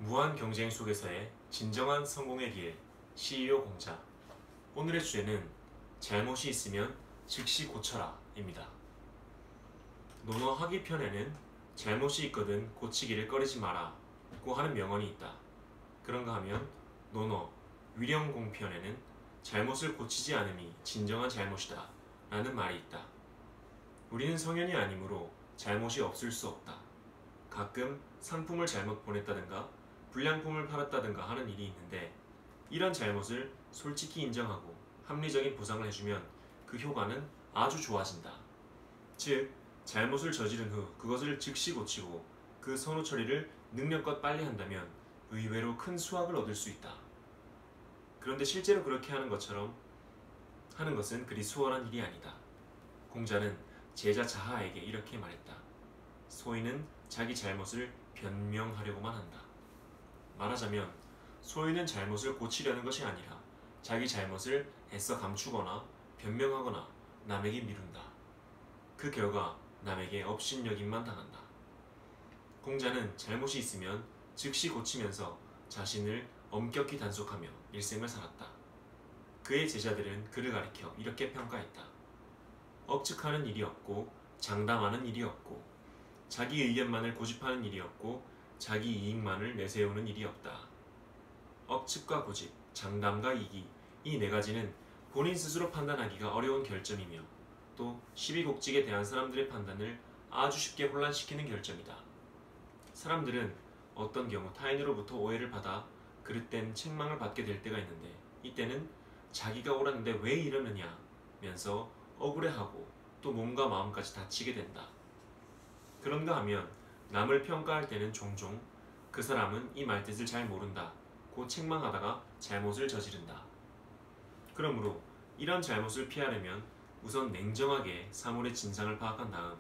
무한 경쟁 속에서의 진정한 성공의 길, CEO 공자. 오늘의 주제는 잘못이 있으면 즉시 고쳐라 입니다. 논어하기 편에는 잘못이 있거든 고치기를 꺼리지 마라 고 하는 명언이 있다. 그런가 하면 논어 위령공편에는 잘못을 고치지 않음이 진정한 잘못이다 라는 말이 있다. 우리는 성현이 아니므로 잘못이 없을 수 없다. 가끔 상품을 잘못 보냈다든가 불량품을 팔았다든가 하는 일이 있는데 이런 잘못을 솔직히 인정하고 합리적인 보상을 해주면 그 효과는 아주 좋아진다. 즉, 잘못을 저지른 후 그것을 즉시 고치고 그 선후 처리를 능력껏 빨리 한다면 의외로 큰 수확을 얻을 수 있다. 그런데 실제로 그렇게 하는 것은 그리 수월한 일이 아니다. 공자는 제자 자하에게 이렇게 말했다. 소인은 자기 잘못을 변명하려고만 한다. 말하자면 소인은 잘못을 고치려는 것이 아니라 자기 잘못을 애써 감추거나 변명하거나 남에게 미룬다. 그 결과 남에게 업신여김만 당한다. 공자는 잘못이 있으면 즉시 고치면서 자신을 엄격히 단속하며 일생을 살았다. 그의 제자들은 그를 가리켜 이렇게 평가했다. 억측하는 일이 없고 장담하는 일이 없고 자기 의견만을 고집하는 일이 없고 자기 이익만을 내세우는 일이 없다. 억측과 고집, 장담과 이기, 이 네 가지는 본인 스스로 판단하기가 어려운 결점이며 또 시비곡직에 대한 사람들의 판단을 아주 쉽게 혼란시키는 결점이다. 사람들은 어떤 경우 타인으로부터 오해를 받아 그릇된 책망을 받게 될 때가 있는데 이때는 자기가 옳았는데 왜 이러느냐 면서 억울해하고 또 몸과 마음까지 다치게 된다. 그런가 하면 남을 평가할 때는 종종 그 사람은 이 말뜻을 잘 모른다 고 책망하다가 잘못을 저지른다. 그러므로 이런 잘못을 피하려면 우선 냉정하게 사물의 진상을 파악한 다음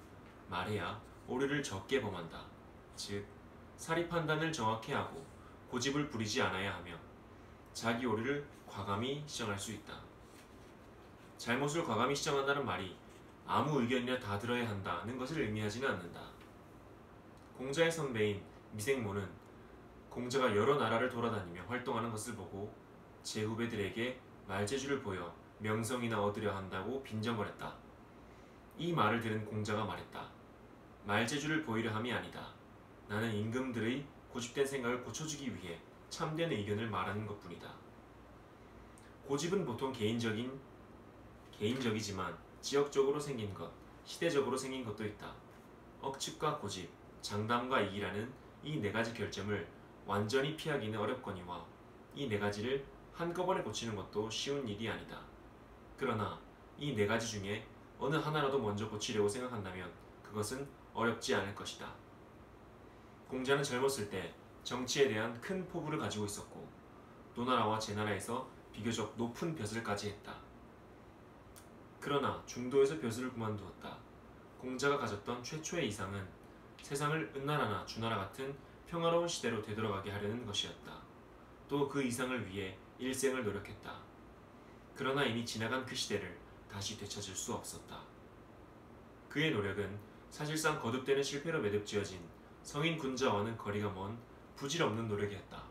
말해야 오류를 적게 범한다. 즉, 사리 판단을 정확히 하고 고집을 부리지 않아야 하며 자기 오류를 과감히 시정할 수 있다. 잘못을 과감히 시정한다는 말이 아무 의견이나 다 들어야 한다는 것을 의미하지는 않는다. 공자의 선배인 미생모는 공자가 여러 나라를 돌아다니며 활동하는 것을 보고 제 후배들에게 말재주를 보여 명성이나 얻으려 한다고 빈정거렸다. 이 말을 들은 공자가 말했다. 말재주를 보이려 함이 아니다. 나는 임금들의 고집된 생각을 고쳐주기 위해 참된 의견을 말하는 것뿐이다. 고집은 보통 개인적이지만 지역적으로 생긴 것, 시대적으로 생긴 것도 있다. 억측과 고집, 장담과 이기라는 이 네 가지 결점을 완전히 피하기는 어렵거니와 이 네 가지를 한꺼번에 고치는 것도 쉬운 일이 아니다. 그러나 이 네 가지 중에 어느 하나라도 먼저 고치려고 생각한다면 그것은 어렵지 않을 것이다. 공자는 젊었을 때 정치에 대한 큰 포부를 가지고 있었고 노나라와 제나라에서 비교적 높은 벼슬까지 했다. 그러나 중도에서 벼슬을 그만두었다. 공자가 가졌던 최초의 이상은 세상을 은나라나 주나라 같은 평화로운 시대로 되돌아가게 하려는 것이었다. 또 그 이상을 위해 일생을 노력했다. 그러나 이미 지나간 그 시대를 다시 되찾을 수 없었다. 그의 노력은 사실상 거듭되는 실패로 매듭지어진 성인 군자와는 거리가 먼 부질없는 노력이었다.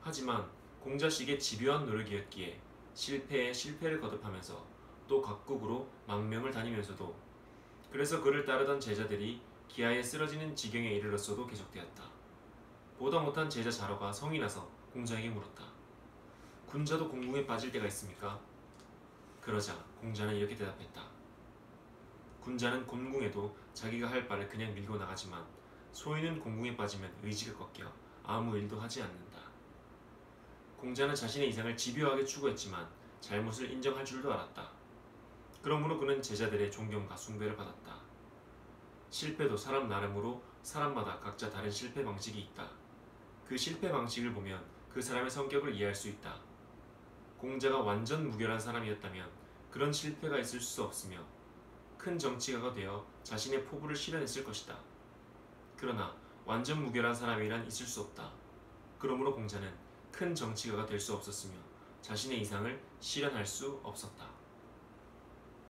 하지만 공자식의 집요한 노력이었기에 실패에 실패를 거듭하면서 또 각국으로 망명을 다니면서도 그래서 그를 따르던 제자들이 기아에 쓰러지는 지경에 이르렀어도 계속되었다. 보다 못한 제자 자로가 성이 나서 공자에게 물었다. 군자도 공궁에 빠질 때가 있습니까? 그러자 공자는 이렇게 대답했다. 군자는 곤궁에도 자기가 할 바를 그냥 밀고 나가지만 소인은 공궁에 빠지면 의지가 꺾여 아무 일도 하지 않는다. 공자는 자신의 이상을 집요하게 추구했지만 잘못을 인정할 줄도 알았다. 그러므로 그는 제자들의 존경과 숭배를 받았다. 실패도 사람 나름으로 사람마다 각자 다른 실패 방식이 있다. 그 실패 방식을 보면 그 사람의 성격을 이해할 수 있다. 공자가 완전 무결한 사람이었다면 그런 실패가 있을 수 없으며 큰 정치가가 되어 자신의 포부를 실현했을 것이다. 그러나 완전 무결한 사람이란 있을 수 없다. 그러므로 공자는 큰 정치가가 될 수 없었으며 자신의 이상을 실현할 수 없었다.